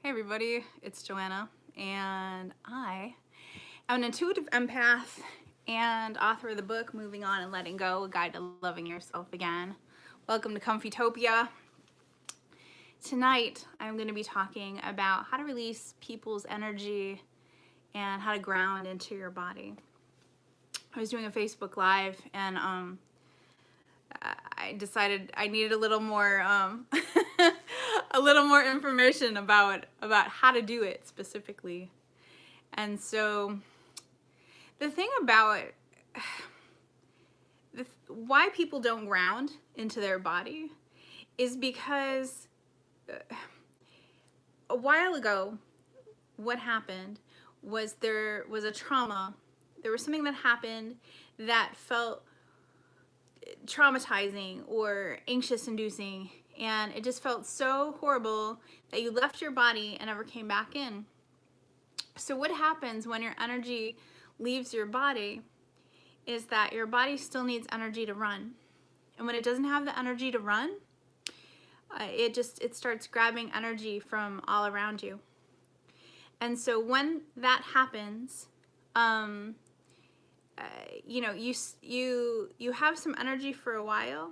Hey everybody, it's Joanna, and I am an intuitive empath and author of the book Moving On and Letting Go, A Guide to Loving Yourself Again. Welcome to Comfytopia. Tonight I'm going to be talking about how to release people's energy and how to ground into your body. I was doing a Facebook Live and I decided I needed a little more a little more information about how to do it specifically. And so the thing about why people don't ground into their body is because a while ago what happened was there was a trauma. There was something that happened that felt traumatizing or anxious inducing, and it just felt so horrible that you left your body and never came back in. So what happens when your energy leaves your body is that your body still needs energy to run, and when it doesn't have the energy to run, it starts grabbing energy from all around you. And so when that happens, you have some energy for a while,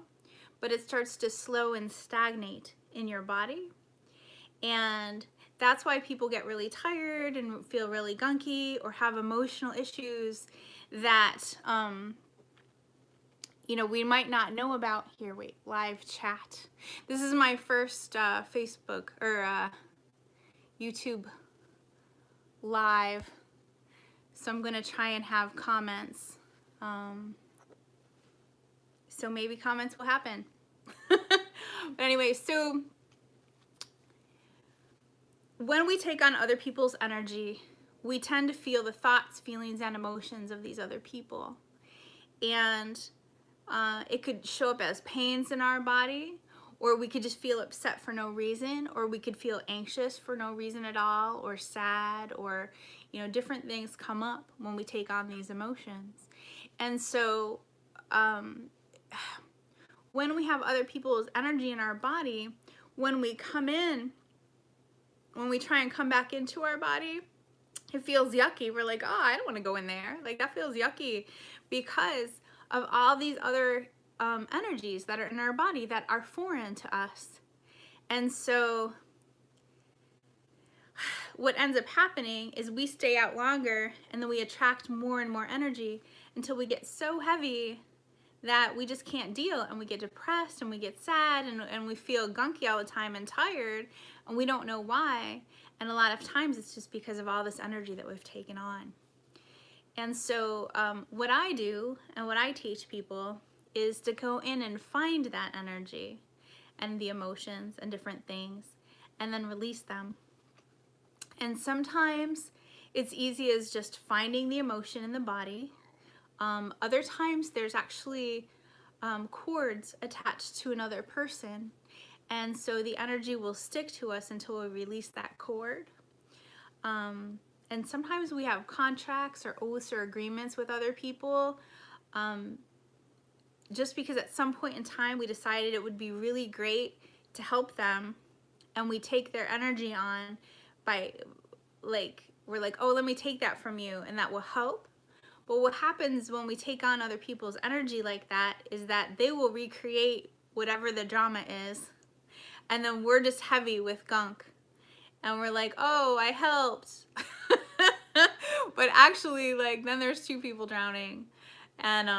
but it starts to slow and stagnate in your body. And that's why people get really tired and feel really gunky or have emotional issues that we might not know about. Here, wait, live chat. This is my first Facebook or YouTube live, so I'm gonna try and have comments. So maybe comments will happen. But anyway, so when we take on other people's energy, we tend to feel the thoughts, feelings, and emotions of these other people. And it could show up as pains in our body, or we could just feel upset for no reason, or we could feel anxious for no reason at all, or sad, or different things come up when we take on these emotions. And so when we have other people's energy in our body, when we come in, when we try and come back into our body, it feels yucky. We're like, oh, I don't want to go in there. Like, that feels yucky because of all these other energies that are in our body that are foreign to us. And so what ends up happening is we stay out longer, and then we attract more and more energy until we get so heavy that we just can't deal, and we get depressed and we get sad, and we feel gunky all the time and tired, and we don't know why. And a lot of times it's just because of all this energy that we've taken on. And so what I do and what I teach people is to go in and find that energy and the emotions and different things, and then release them. And sometimes it's easy as just finding the emotion in the body. Other times there's actually cords attached to another person, and so the energy will stick to us until we release that cord. And sometimes we have contracts or oaths or agreements with other people, just because at some point in time we decided it would be really great to help them, and we take their energy on by, we're like, oh, let me take that from you and that will help. But what happens when we take on other people's energy like that is that they will recreate whatever the drama is, and then we're just heavy with gunk, and we're like, oh, I helped. But actually, then there's two people drowning, and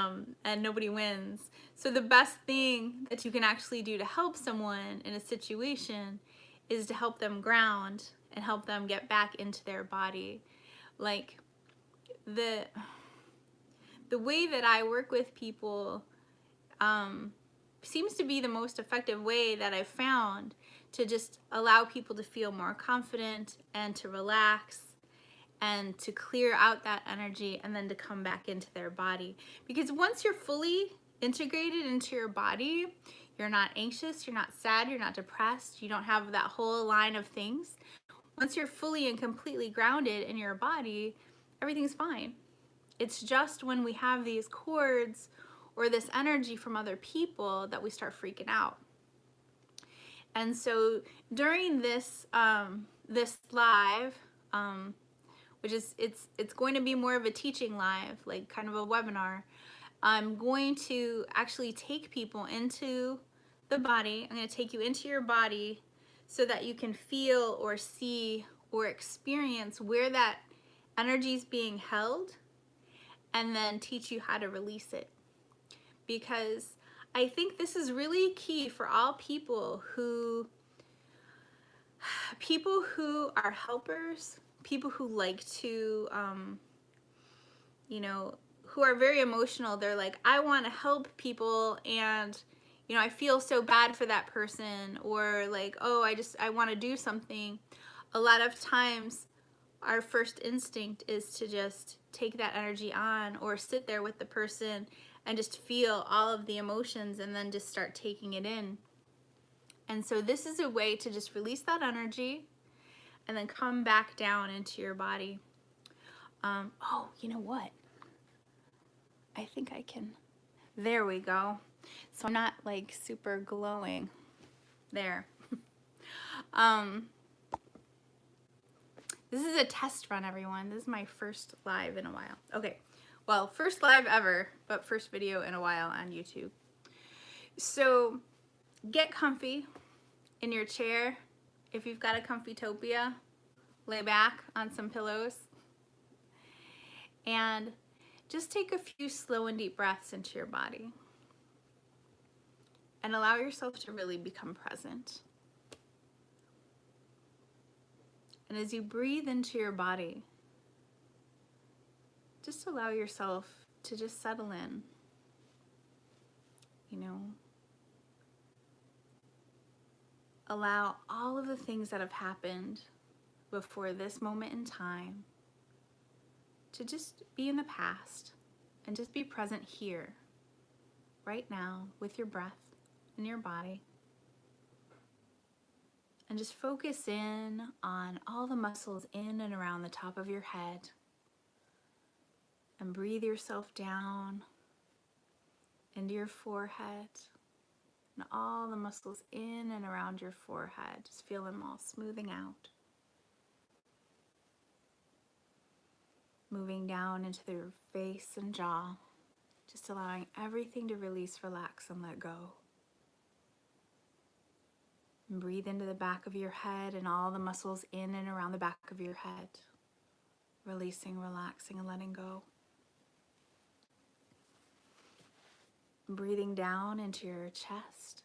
nobody wins. So the best thing that you can actually do to help someone in a situation is to help them ground and help them get back into their body. Like, the way that I work with people seems to be the most effective way that I've found to just allow people to feel more confident and to relax and to clear out that energy, and then to come back into their body. Because once you're fully integrated into your body, you're not anxious, you're not sad, you're not depressed, you don't have that whole line of things. Once you're fully and completely grounded in your body, everything's fine. It's just when we have these cords or this energy from other people that we start freaking out. And so during this this live, which is it's going to be more of a teaching live, like kind of a webinar. I'm going to actually take people into the body. I'm going to take you into your body so that you can feel or see or experience where that energy is being held, and then teach you how to release it. Because I think this is really key for all people who are helpers, people who like to, you know, who are very emotional. They're like, I want to help people, and you know, I feel so bad for that person, or like, oh, I want to do something. A lot of times our first instinct is to just take that energy on, or sit there with the person and just feel all of the emotions and then just start taking it in. And so this is a way to just release that energy and then come back down into your body. Oh, you know what? I think I can. There we go. So I'm not like super glowing. There. This is a test run, everyone. This is my first live in a while. Okay. Well, first live ever, but first video in a while on YouTube. So get comfy in your chair. If you've got a Comfytopia, lay back on some pillows and just take a few slow and deep breaths into your body and allow yourself to really become present. And as you breathe into your body, just allow yourself to just settle in, you know. Allow all of the things that have happened before this moment in time to just be in the past and just be present here, right now, with your breath in your body. And just focus in on all the muscles in and around the top of your head. And breathe yourself down into your forehead. And all the muscles in and around your forehead. Just feel them all smoothing out. Moving down into your face and jaw. Just allowing everything to release, relax, and let go. And breathe into the back of your head and all the muscles in and around the back of your head. Releasing, relaxing, and letting go. Breathing down into your chest.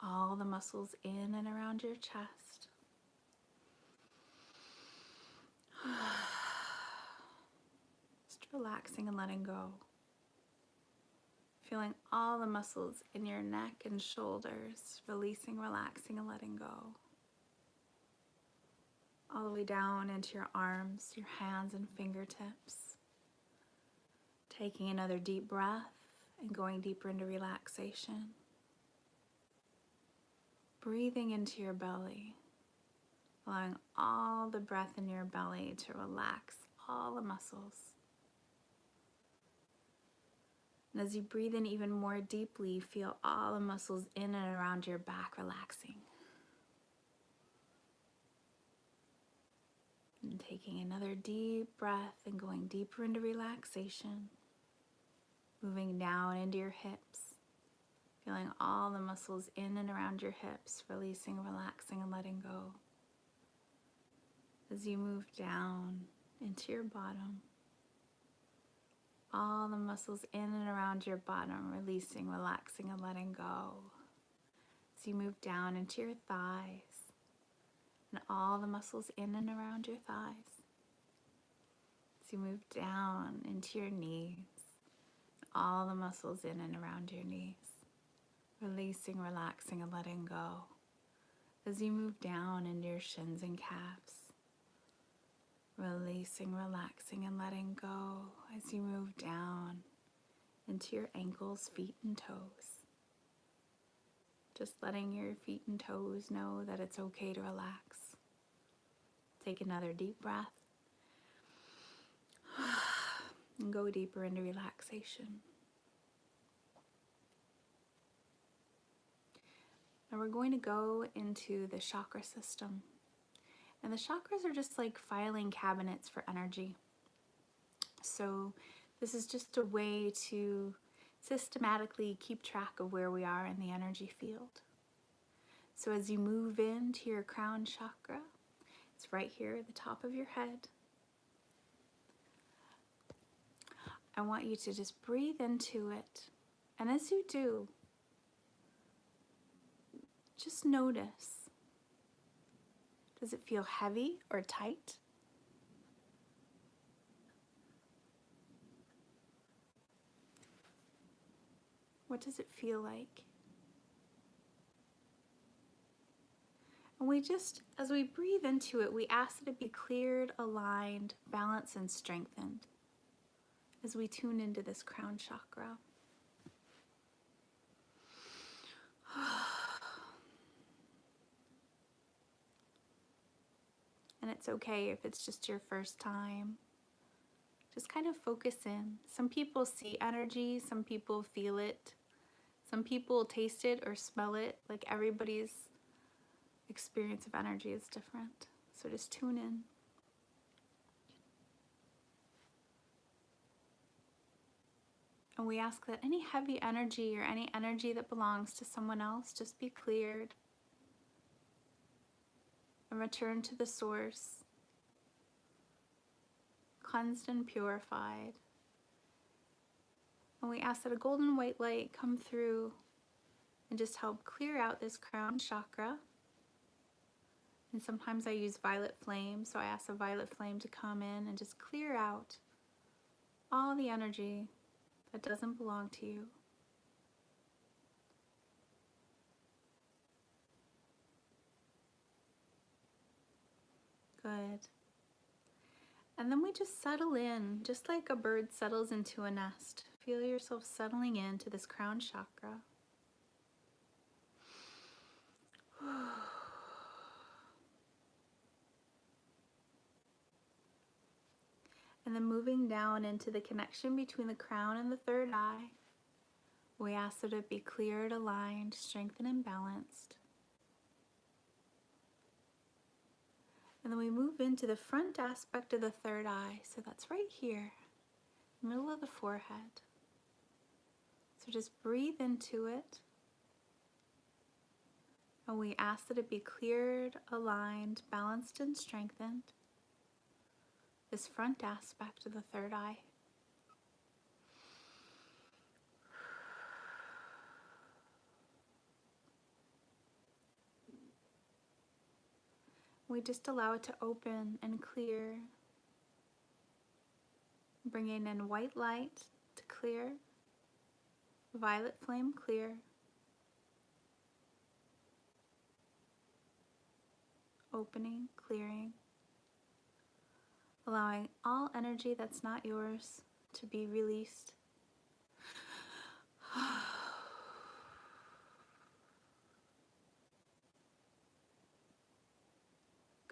All the muscles in and around your chest. Just relaxing and letting go. Feeling all the muscles in your neck and shoulders, releasing, relaxing, and letting go. All the way down into your arms, your hands and fingertips. Taking another deep breath and going deeper into relaxation. Breathing into your belly, allowing all the breath in your belly to relax all the muscles. And as you breathe in even more deeply, feel all the muscles in and around your back relaxing. And taking another deep breath and going deeper into relaxation. Moving down into your hips. Feeling all the muscles in and around your hips, releasing, relaxing, and letting go. As you move down into your bottom. All the muscles in and around your bottom, releasing, relaxing, and letting go. As you move down into your thighs, and all the muscles in and around your thighs. As you move down into your knees, all the muscles in and around your knees. Releasing, relaxing, and letting go. As you move down into your shins and calves. Releasing, relaxing, and letting go as you move down into your ankles, feet, and toes. Just letting your feet and toes know that it's okay to relax. Take another deep breath and go deeper into relaxation. Now we're going to go into the chakra system. And the chakras are just like filing cabinets for energy. So this is just a way to systematically keep track of where we are in the energy field. So as you move into your crown chakra, it's right here at the top of your head. I want you to just breathe into it. And as you do, just notice, does it feel heavy or tight? What does it feel like? And we just, as we breathe into it, we ask that it be cleared, aligned, balanced, and strengthened as we tune into this crown chakra. And it's okay if it's just your first time. Just kind of focus in. Some people see energy, some people feel it, some people taste it or smell it. Like everybody's experience of energy is different. So just tune in. And we ask that any heavy energy or any energy that belongs to someone else just be cleared and return to the source, cleansed and purified. And we ask that a golden white light come through and just help clear out this crown chakra. And sometimes I use violet flame, so I ask the violet flame to come in and just clear out all the energy that doesn't belong to you. Good. And then we just settle in, just like a bird settles into a nest. Feel yourself settling into this crown chakra. And then moving down into the connection between the crown and the third eye, we ask that it be cleared, aligned, strengthened, and balanced. And then we move into the front aspect of the third eye. So that's right here, middle of the forehead. So just breathe into it. And we ask that it be cleared, aligned, balanced, and strengthened. This front aspect of the third eye. We just allow it to open and clear, bringing in white light to clear, violet flame clear, opening, clearing, allowing all energy that's not yours to be released.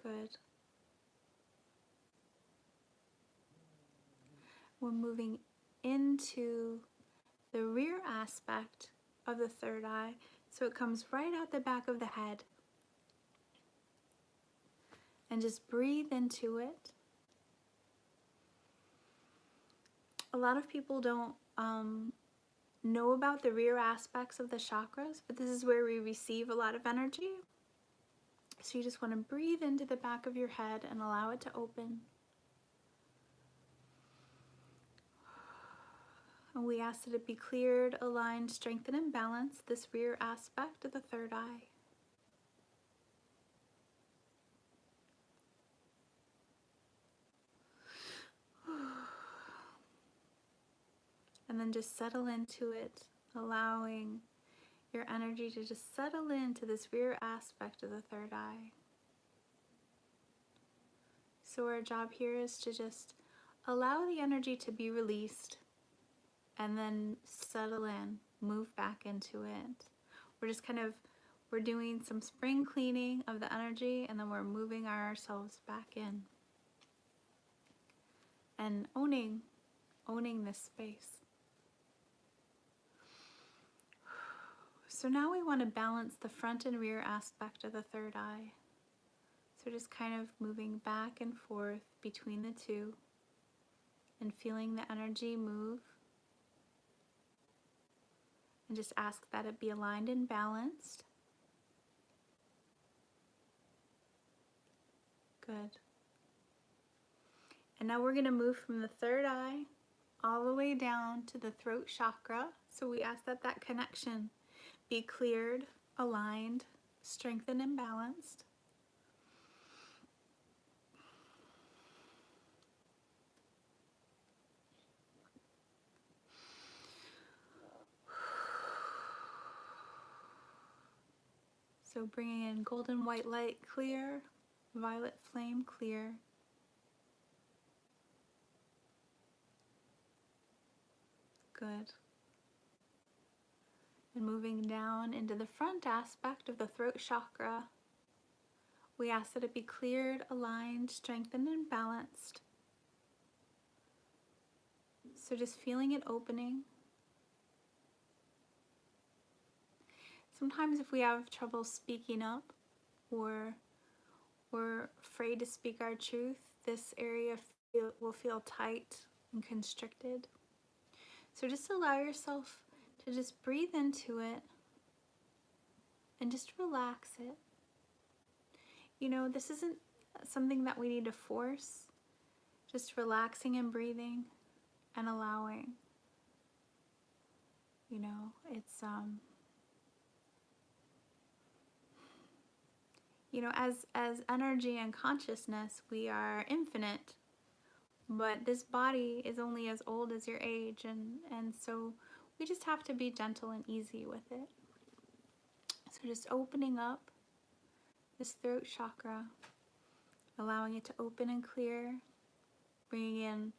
Good. We're moving into the rear aspect of the third eye, so it comes right out the back of the head. And just breathe into it. A lot of people don't know about the rear aspects of the chakras, but this is where we receive a lot of energy. So you just want to breathe into the back of your head and allow it to open. And we ask that it be cleared, aligned, strengthened, and balanced, this rear aspect of the third eye. And then just settle into it, allowing your energy to just settle into this rear aspect of the third eye. So our job here is to just allow the energy to be released and then settle in, move back into it. We're doing some spring cleaning of the energy, and then we're moving ourselves back in and owning this space. So now we want to balance the front and rear aspect of the third eye. So just kind of moving back and forth between the two and feeling the energy move. And just ask that it be aligned and balanced. Good. And now we're going to move from the third eye all the way down to the throat chakra. So we ask that that connection be cleared, aligned, strengthened, and balanced. So bringing in golden white light, clear, violet flame, clear. Good. And moving down into the front aspect of the throat chakra, we ask that it be cleared, aligned, strengthened, and balanced. So just feeling it opening. Sometimes if we have trouble speaking up or we're afraid to speak our truth, this area will feel tight and constricted. So just allow yourself to just breathe into it and just relax it. You know, this isn't something that we need to force, just relaxing and breathing and allowing. You know, it's you know, as energy and consciousness, we are infinite, but this body is only as old as your age, and so we just have to be gentle and easy with it. So just opening up this throat chakra, allowing it to open and clear, bringing in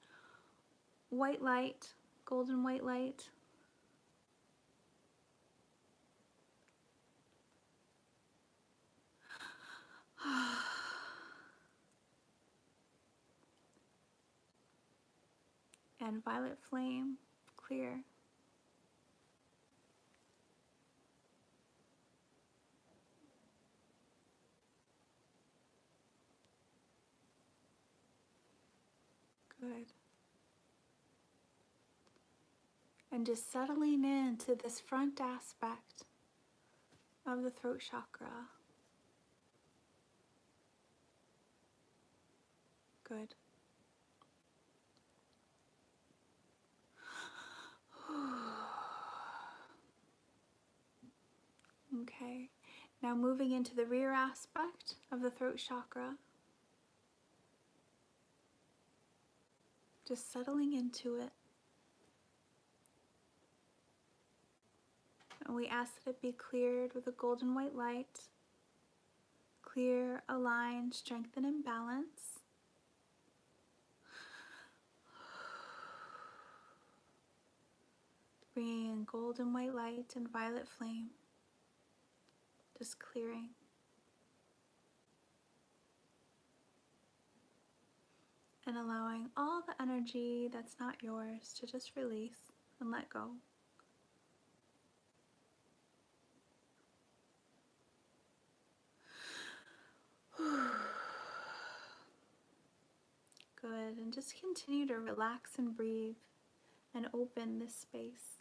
white light, golden white light. And violet flame, clear. Good. And just settling into this front aspect of the throat chakra. Good. Okay. Now moving into the rear aspect of the throat chakra. Just settling into it. And we ask that it be cleared with a golden white light. Clear, aligned, strengthen, and balance. Bringing in golden white light and violet flame. Just clearing. And allowing all the energy that's not yours to just release and let go. Good, and just continue to relax and breathe and open this space.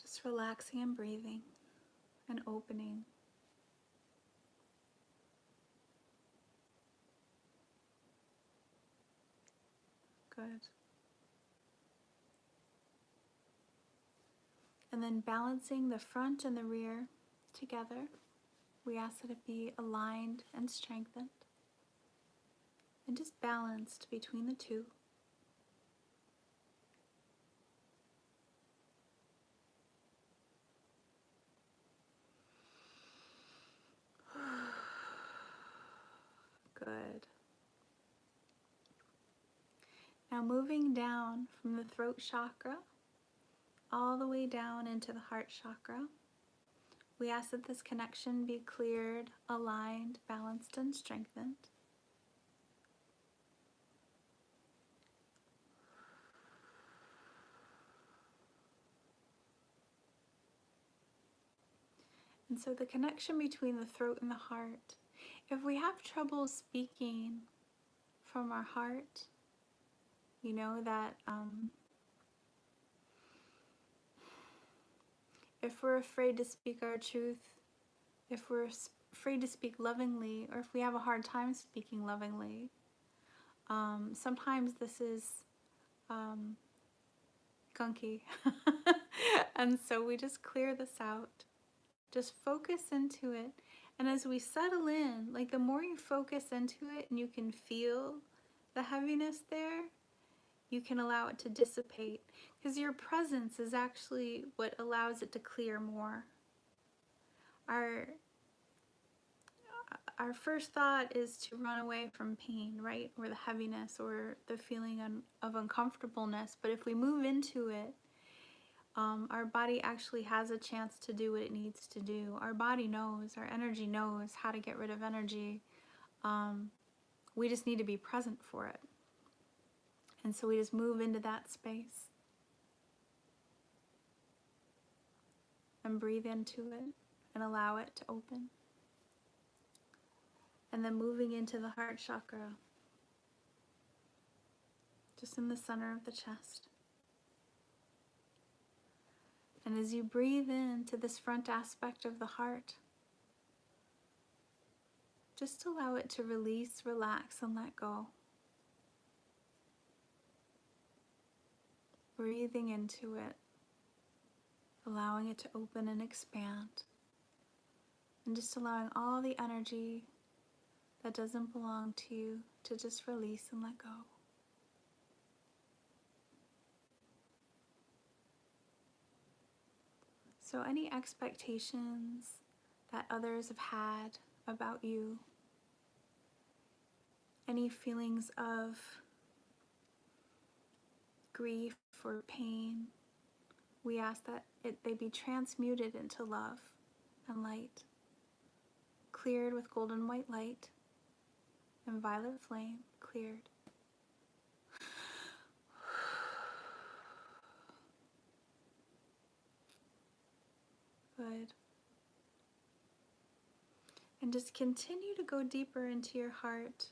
Just relaxing and breathing and opening. Good. And then balancing the front and the rear together, we ask that it be aligned and strengthened and just balanced between the two. Good. Now moving down from the throat chakra all the way down into the heart chakra, we ask that this connection be cleared, aligned, balanced, and strengthened. And so the connection between the throat and the heart, if we have trouble speaking from our heart, you know that if we're afraid to speak our truth, if we're afraid to speak lovingly, or if we have a hard time speaking lovingly, sometimes this is gunky. And so we just clear this out. Just focus into it. And as we settle in, like the more you focus into it and you can feel the heaviness there, you can allow it to dissipate. Because your presence is actually what allows it to clear more. Our first thought is to run away from pain, right? Or the heaviness or the feeling of uncomfortableness. But if we move into it, our body actually has a chance to do what it needs to do. Our body knows, our energy knows how to get rid of energy. We just need to be present for it. And so we just move into that space and breathe into it and allow it to open. And then moving into the heart chakra, just in the center of the chest. And as you breathe into this front aspect of the heart, just allow it to release, relax, and let go. Breathing into it, allowing it to open and expand, and just allowing all the energy that doesn't belong to you to just release and let go. So any expectations that others have had about you, any feelings of grief or pain, we ask that they be transmuted into love and light, cleared with golden white light and violet flame, cleared. Good. And just continue to go deeper into your heart.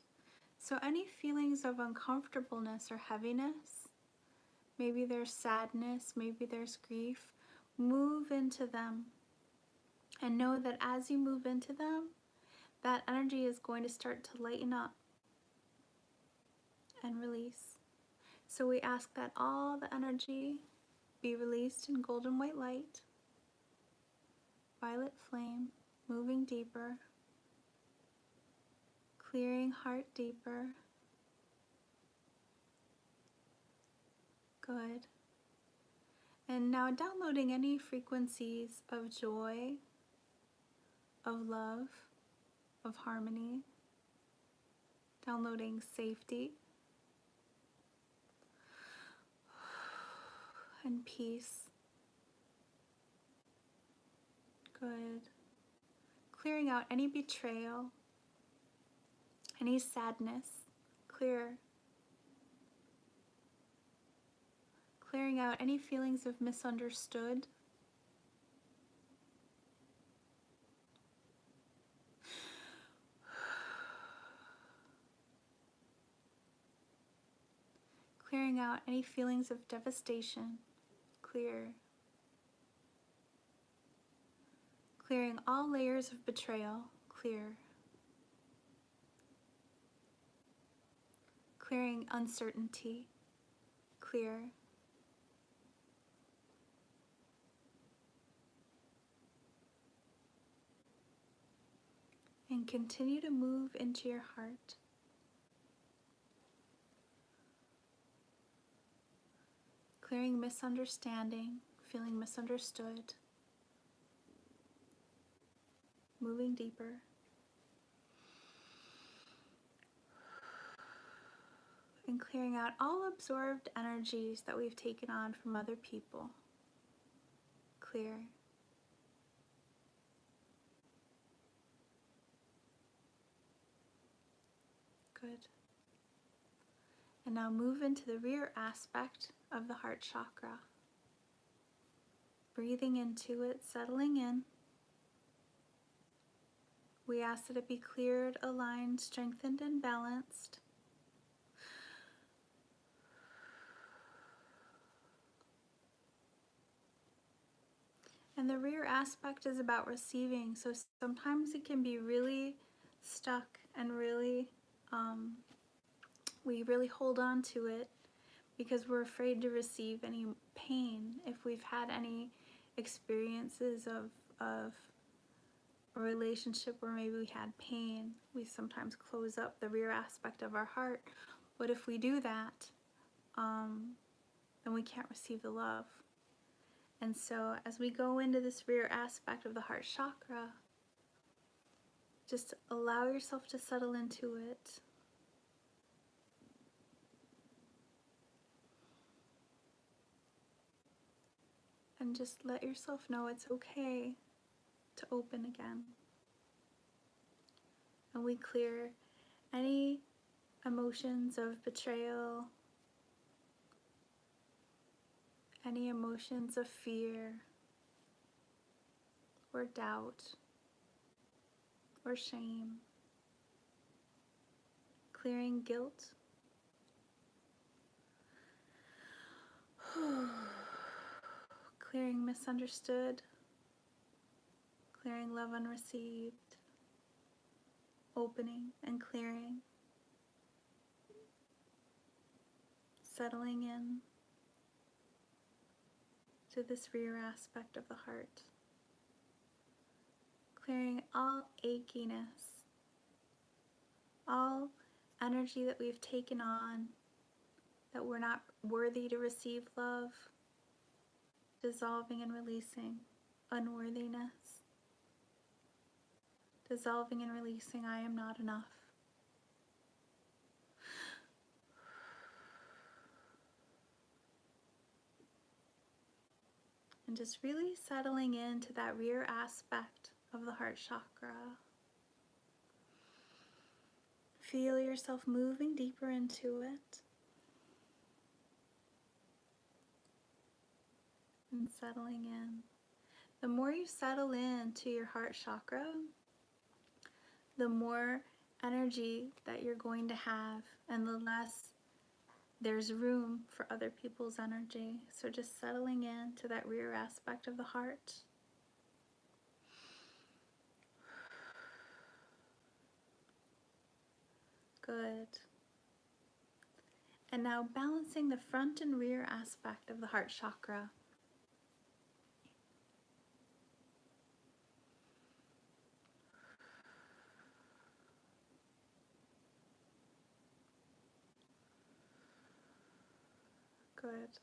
So any feelings of uncomfortableness or heaviness, maybe there's sadness, maybe there's grief, move into them. And know that as you move into them, that energy is going to start to lighten up and release. So we ask that all the energy be released in golden white light, violet flame, moving deeper, clearing heart deeper. Good. And now downloading any frequencies of joy, of love, of harmony, downloading safety and peace. Good. Clearing out any betrayal, any sadness, clear. Clearing out any feelings of misunderstood. Clearing out any feelings of devastation, clear. Clearing all layers of betrayal, clear. Clearing uncertainty, clear. And continue to move into your heart. Clearing misunderstanding, feeling misunderstood. Moving deeper. And clearing out all absorbed energies that we've taken on from other people. Clear. Good. And now move into the rear aspect of the heart chakra. Breathing into it, settling in. We ask that it be cleared, aligned, strengthened, and balanced. And the rear aspect is about receiving. So sometimes it can be really stuck and really, we really hold on to it because we're afraid to receive any pain. If we've had any experiences of a relationship where maybe we had pain, we sometimes close up the rear aspect of our heart. But if we do that, then we can't receive the love. And so as we go into this rear aspect of the heart chakra, just allow yourself to settle into it. And just let yourself know it's okay to open again. And we clear any emotions of betrayal, any emotions of fear, or doubt, or shame, clearing guilt, clearing misunderstood, clearing love unreceived, opening and clearing, settling in to this rear aspect of the heart, clearing all achiness, all energy that we've taken on, that we're not worthy to receive love, dissolving and releasing unworthiness, dissolving and releasing I am not enough. And just really settling into that rear aspect of the heart chakra. Feel yourself moving deeper into it. And settling in. The more you settle into your heart chakra, the more energy that you're going to have, and the less there's room for other people's energy. So just settling into that rear aspect of the heart. Good. And now balancing the front and rear aspect of the heart chakra. Good.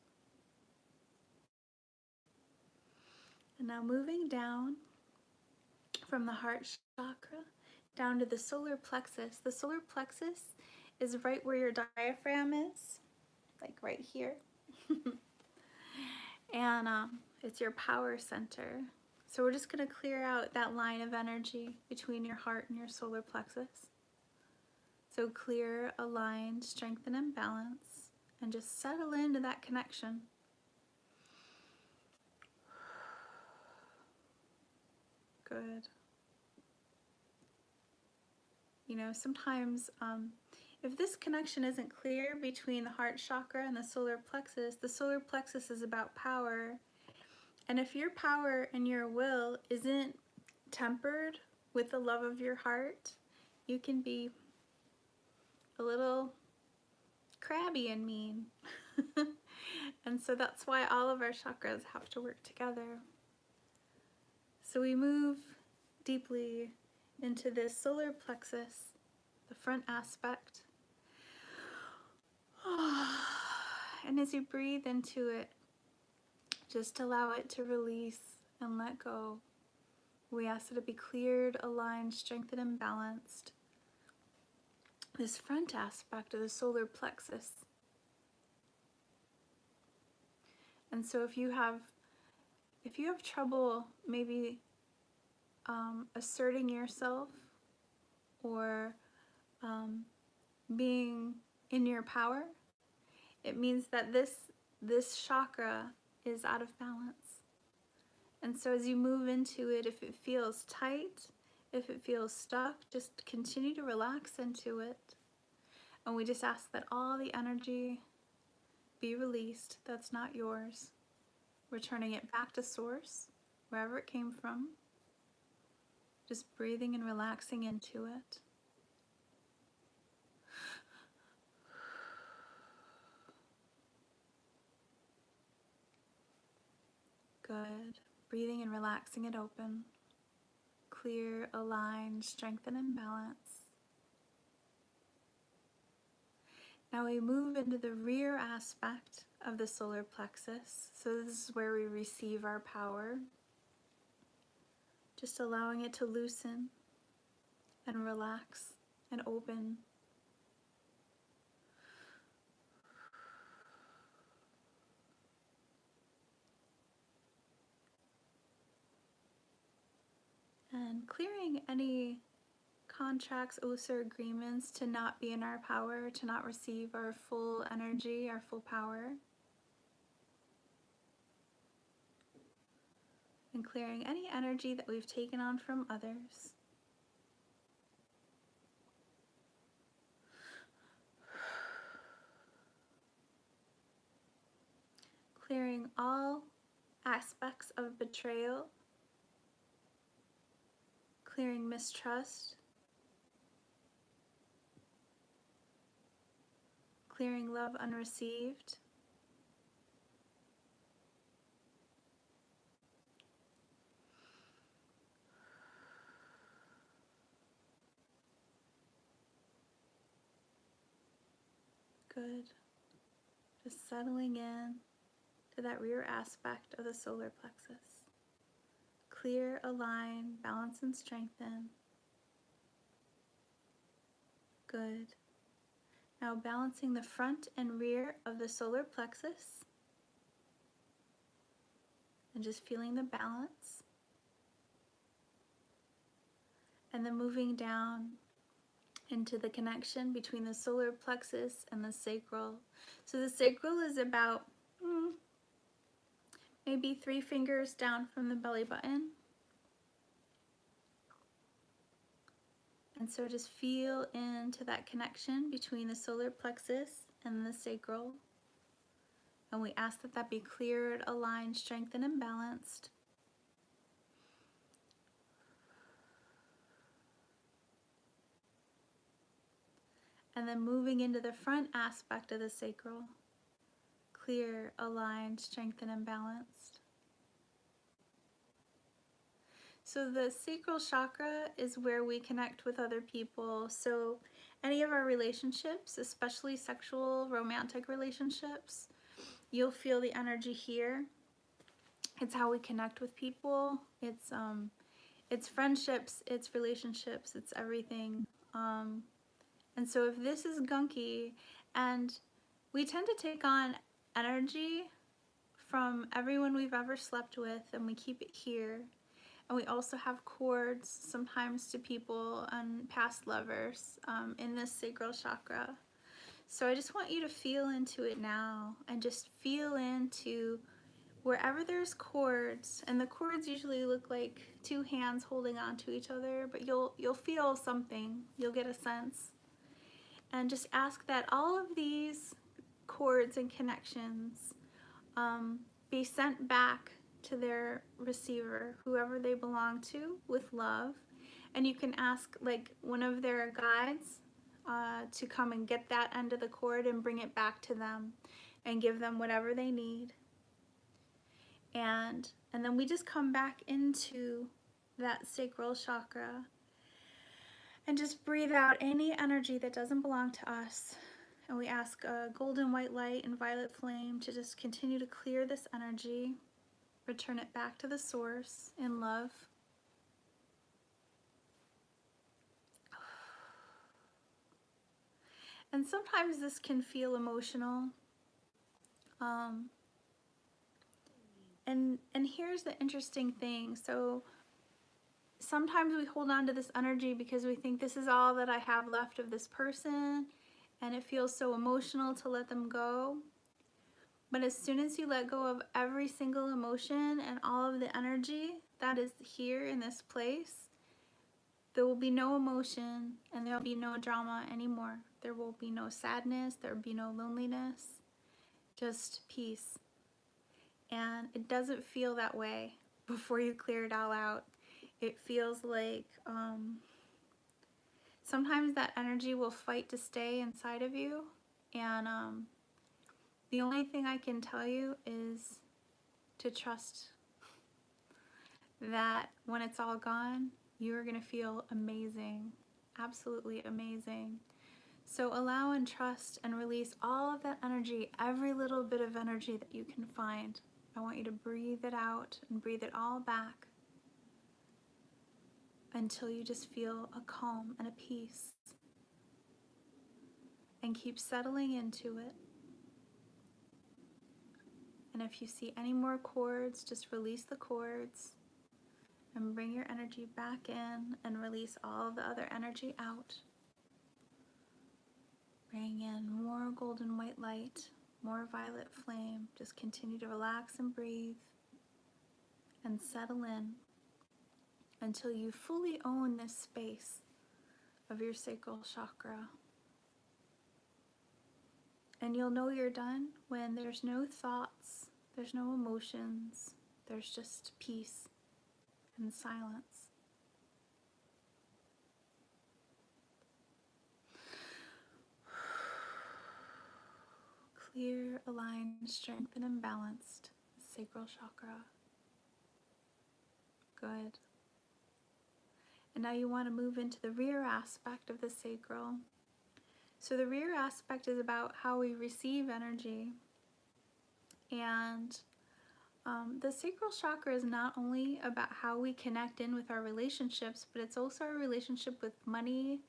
And now moving down from the heart chakra down to the solar plexus. The solar plexus is right where your diaphragm is, like right here. And it's your power center. So we're just going to clear out that line of energy between your heart and your solar plexus. So clear, align, strengthen, and balance, and just settle into that connection. Good. You know, sometimes if this connection isn't clear between the heart chakra and the solar plexus is about power. And if your power and your will isn't tempered with the love of your heart, you can be a little crabby and mean. And so that's why all of our chakras have to work together. So we move deeply into this solar plexus, the front aspect. And as you breathe into it, just allow it to release and let go. We ask that it be cleared, aligned, strengthened, and balanced. This front aspect of the solar plexus. And so if you have trouble maybe asserting yourself or being in your power, it means that this chakra is out of balance. And so as you move into it, if it feels tight, If it feels stuck, just continue to relax into it. And we just ask that all the energy be released that's not yours, returning it back to source, wherever it came from. Just breathing and relaxing into it. Good. Breathing and relaxing it open. Clear, align, strengthen, and balance. Now we move into the rear aspect of the solar plexus. So this is where we receive our power. Just allowing it to loosen and relax and open. And clearing any contracts, oaths, or agreements to not be in our power, to not receive our full energy, our full power. And clearing any energy that we've taken on from others. Clearing all aspects of betrayal. Clearing mistrust. Clearing love unreceived. Good. Just settling in to that rear aspect of the solar plexus. Clear, align, balance, and strengthen. Good. Now balancing the front and rear of the solar plexus. And just feeling the balance. And then moving down into the connection between the solar plexus and the sacral. So the sacral is about maybe 3 fingers down from the belly button. And so just feel into that connection between the solar plexus and the sacral. And we ask that that be cleared, aligned, strengthened, and balanced. And then moving into the front aspect of the sacral. Clear, aligned, strengthened, and balanced. So the sacral chakra is where we connect with other people. So any of our relationships, especially sexual, romantic relationships, you'll feel the energy here. It's how we connect with people. It's friendships, it's relationships, it's everything. And so if this is gunky, and we tend to take on energy from everyone we've ever slept with, and we keep it here. And we also have cords sometimes to people and past lovers in this sacral chakra. So I just want you to feel into it now, and just feel into wherever there's cords, and the cords usually look like 2 hands holding on to each other, but you'll feel something, you'll get a sense. And just ask that all of these cords and connections be sent back to their receiver, whoever they belong to, with love. And you can ask like one of their guides to come and get that end of the cord and bring it back to them and give them whatever they need. And then we just come back into that sacral chakra and just breathe out any energy that doesn't belong to us. And we ask a golden white light and violet flame to just continue to clear this energy, return it back to the source in love. And sometimes this can feel emotional. And here's the interesting thing. So sometimes we hold on to this energy because we think this is all that I have left of this person, and it feels so emotional to let them go. But as soon as you let go of every single emotion and all of the energy that is here in this place, There will be no emotion and there will be no drama anymore. There will be no sadness, there will be no loneliness, just peace. And it doesn't feel that way before you clear it all out. It feels like sometimes that energy will fight to stay inside of you, and the only thing I can tell you is to trust that when it's all gone, you're gonna feel amazing, absolutely amazing. So allow and trust and release all of that energy, every little bit of energy that you can find. I want you to breathe it out and breathe it all back until you just feel a calm and a peace. And keep settling into it. And if you see any more cords, just release the cords and bring your energy back in and release all the other energy out. Bring in more golden white light, more violet flame. Just continue to relax and breathe and settle in until you fully own this space of your sacral chakra. And you'll know you're done when there's no thoughts, there's no emotions, there's just peace and silence. Clear, aligned, strengthened, and balanced sacral chakra. Good. And now you want to move into the rear aspect of the sacral. So the rear aspect is about how we receive energy. And the sacral chakra is not only about how we connect in with our relationships, but it's also our relationship with money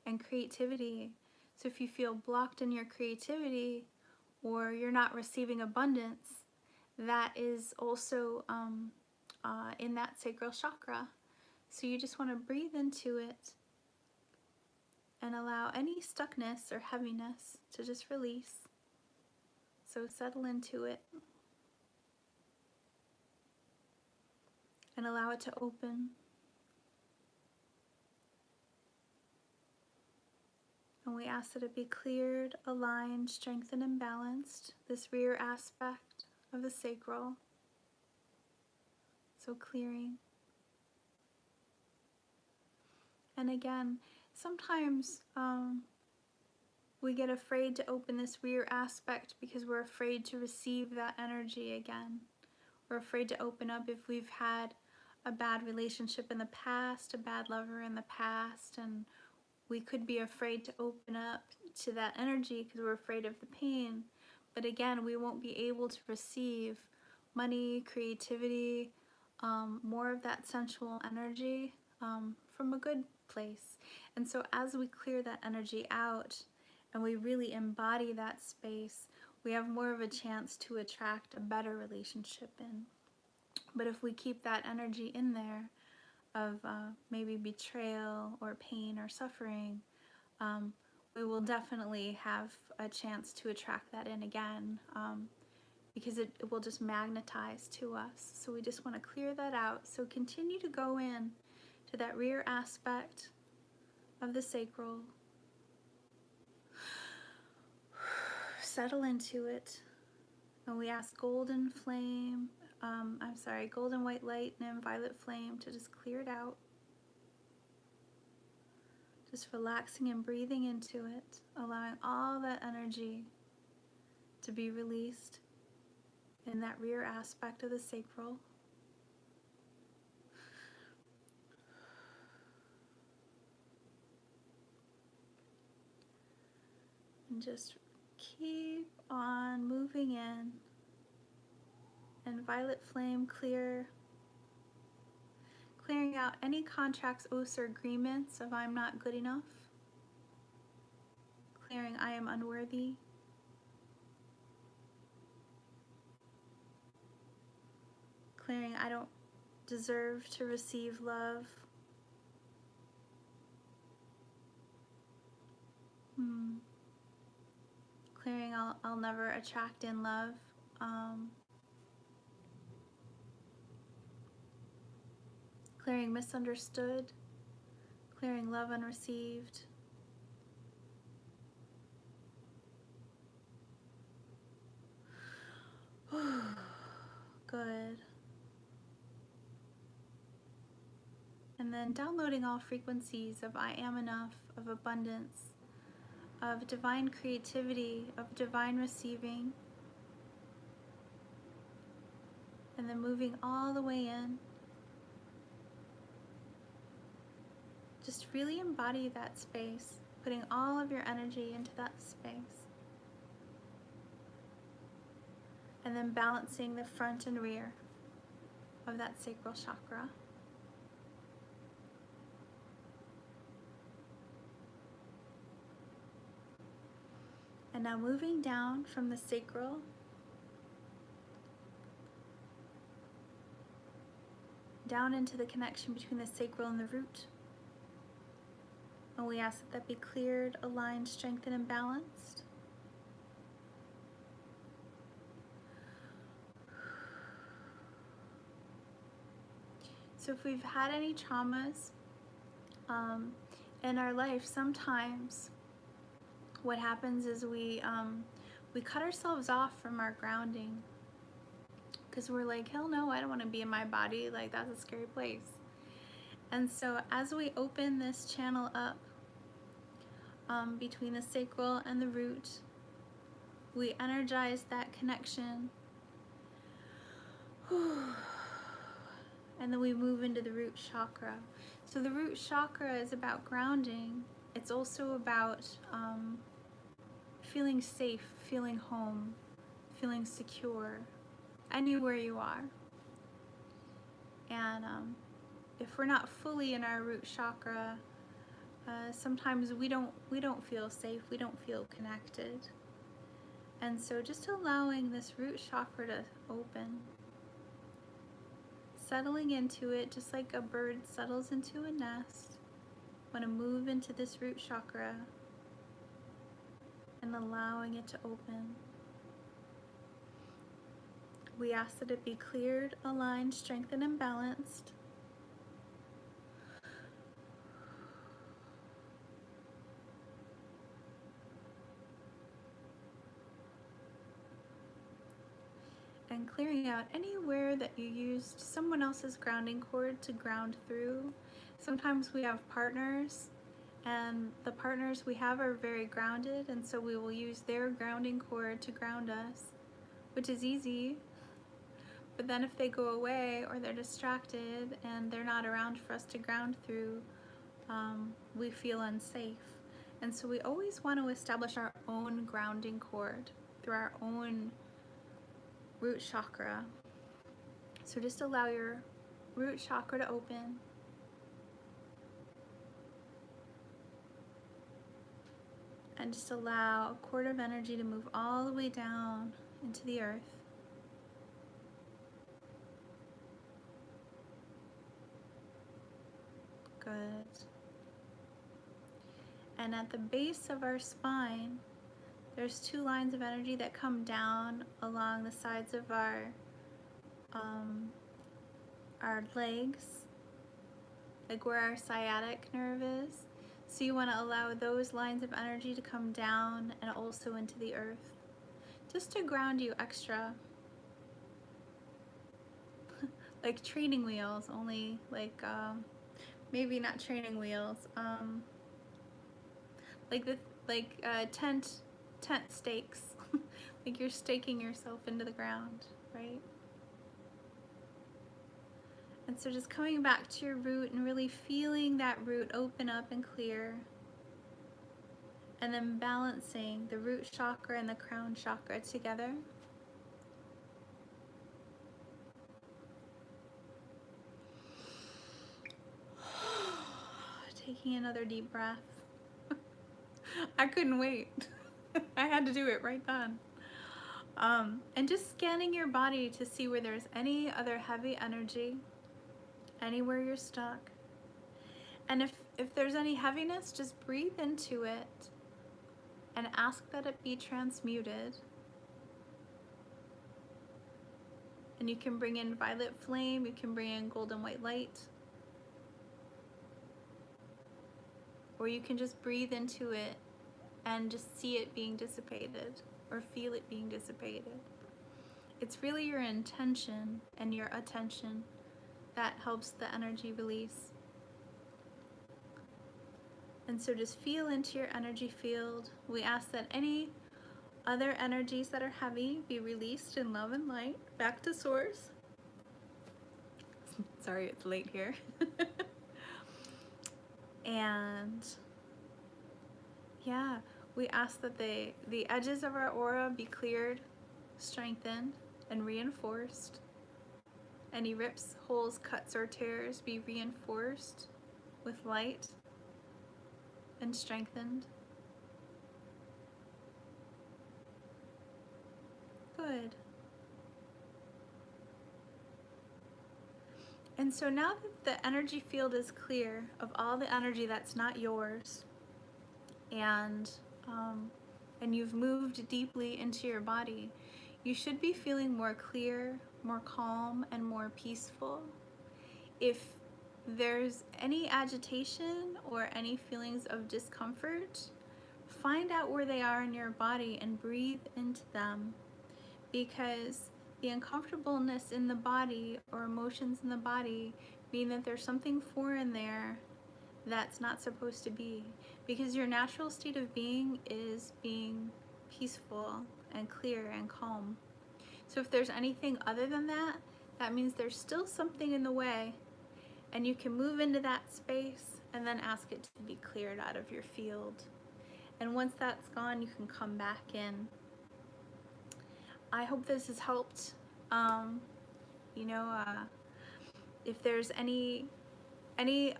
and creativity. So if you feel blocked in your creativity or you're not receiving abundance, that is also in that sacral chakra. So you just want to breathe into it and allow any stuckness or heaviness to just release. So settle into it and allow it to open. And we ask that it be cleared, aligned, strengthened, and balanced, this rear aspect of the sacral. So clearing. And again, sometimes we get afraid to open this rear aspect because we're afraid to receive that energy again. We're afraid to open up if we've had a bad relationship in the past, a bad lover in the past, and we could be afraid to open up to that energy because we're afraid of the pain. But again, we won't be able to receive money, creativity, more of that sensual energy from a good place. And so as we clear that energy out and we really embody that space, we have more of a chance to attract a better relationship in. But if we keep that energy in there of maybe betrayal or pain or suffering, we will definitely have a chance to attract that in again because it will just magnetize to us. So we just want to clear that out. So continue to go in to that rear aspect of the sacral. Settle into it. And we ask golden flame, golden white light and violet flame to just clear it out. Just relaxing and breathing into it, allowing all that energy to be released in that rear aspect of the sacral. And just keep on moving in. And violet flame clearing out any contracts, oaths, or agreements of I'm not good enough. Clearing I am unworthy. Clearing I don't deserve to receive love. Clearing I'll never attract in love. Clearing misunderstood. Clearing love unreceived. Good. And then downloading all frequencies of I am enough, of abundance, of divine creativity, of divine receiving. And then moving all the way in. Just really embody that space, putting all of your energy into that space. And then balancing the front and rear of that sacral chakra. And now moving down from the sacral down into the connection between the sacral and the root. And we ask that be cleared, aligned, strengthened, and balanced. So if we've had any traumas in our life, sometimes what happens is we cut ourselves off from our grounding because we're like, hell no, I don't want to be in my body. Like, that's a scary place. And so as we open this channel up between the sacral and the root, we energize that connection. And then we move into the root chakra. So the root chakra is about grounding. It's also about feeling safe, feeling home, feeling secure, anywhere you are. And if we're not fully in our root chakra, sometimes we don't feel safe, we don't feel connected. And so just allowing this root chakra to open, settling into it just like a bird settles into a nest. Want to move into this root chakra and allowing it to open. We ask that it be cleared, aligned, strengthened, and balanced. And clearing out anywhere that you used someone else's grounding cord to ground through. Sometimes we have partners, and the partners we have are very grounded, and so we will use their grounding cord to ground us, which is easy. But then if they go away or they're distracted and they're not around for us to ground through, we feel unsafe. And so we always want to establish our own grounding cord through our own root chakra. So just allow your root chakra to open. And just allow a cord of energy to move all the way down into the earth. Good. And at the base of our spine, there's two lines of energy that come down along the sides of our legs, like where our sciatic nerve is. So you want to allow those lines of energy to come down and also into the earth, just to ground you extra. Like training wheels, only like maybe not training wheels, tent stakes. Like you're staking yourself into the ground, right? And so just coming back to your root and really feeling that root open up and clear. And then balancing the root chakra and the crown chakra together. Taking another deep breath. I couldn't wait. I had to do it right then. And just scanning your body to see where there's any other heavy energy, anywhere you're stuck. And if there's any heaviness, just breathe into it and ask that it be transmuted. And you can bring in violet flame, you can bring in golden white light. or you can just breathe into it and just see it being dissipated or feel it being dissipated. It's really your intention and your attention that helps the energy release. And so just feel into your energy field. We ask that any other energies that are heavy be released in love and light back to source. Sorry, it's late here. And yeah, we ask that the edges of our aura be cleared, strengthened, and reinforced. Any rips, holes, cuts, or tears be reinforced with light and strengthened. Good. And so now that the energy field is clear of all the energy that's not yours, and you've moved deeply into your body, you should be feeling more clear, more calm, and more peaceful. If there's any agitation or any feelings of discomfort, find out where they are in your body and breathe into them, because the uncomfortableness in the body or emotions in the body mean that there's something foreign there that's not supposed to be, because your natural state of being is being peaceful and clear and calm. So if there's anything other than that, that means there's still something in the way, and you can move into that space and then ask it to be cleared out of your field. And once that's gone, you can come back in. I hope this has helped. If there's any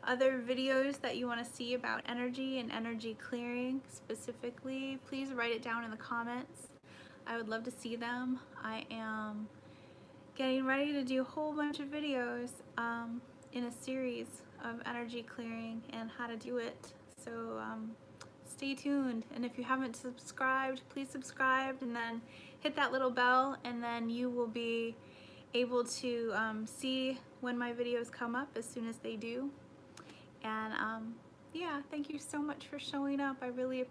other videos that you want to see about energy and energy clearing specifically, please write it down in the comments. I would love to see them. I am getting ready to do a whole bunch of videos in a series of energy clearing and how to do it. So stay tuned. And if you haven't subscribed, please subscribe and then hit that little bell, and then you will be able to see when my videos come up as soon as they do. And yeah, thank you so much for showing up. I really appreciate it.